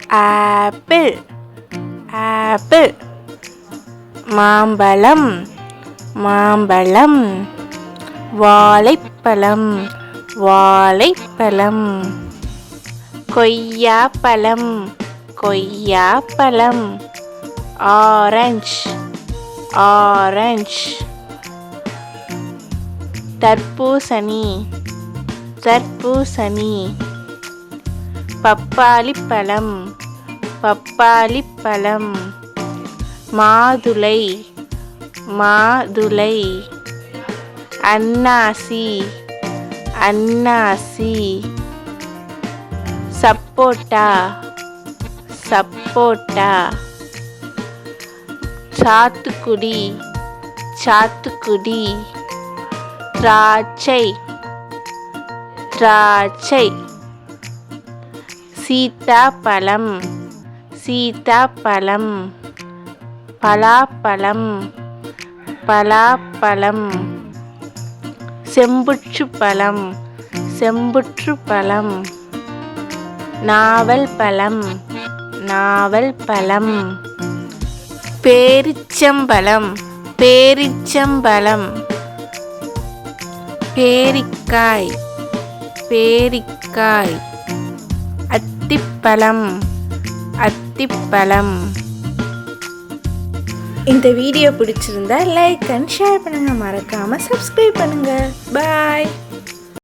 Apple apple. மாம்பழம் மாம்பழம். வாழைப்பழம் வாழைப்பழம். கொய்யாப்பழம் கொய்யாப்பழம். Orange orange. தர்பூசணி தர்பூசணி. பப்பாளிப்பழம் பப்பாளிப்பழம். மாதுளை மாதுளை. அன்னாசி அன்னாசி. சப்போட்டா சப்போட்டா. சாத்துக்குடி சாத்துக்குடி. திராட்சை திராட்சை. சீத்தாப்பழம் சீத்தாப்பழம். பலாப்பழம் பலாப்பழம். செம்புற்றுப்பழம் செம்புற்றுப்பழம். நாவல் பழம் நாவல் பழம். பேரிச்சம்பழம் பேரிச்சம்பழம். பேரிக்காய் பேரிக்காய். அத்திப்பழம் அத்திப்பழம். இந்த வீடியோ பிடிச்சிருந்தா லைக் அண்ட் ஷேர் பண்ணுங்கள். மறக்காமல் சப்ஸ்கிரைப் பண்ணுங்கள். பாய்.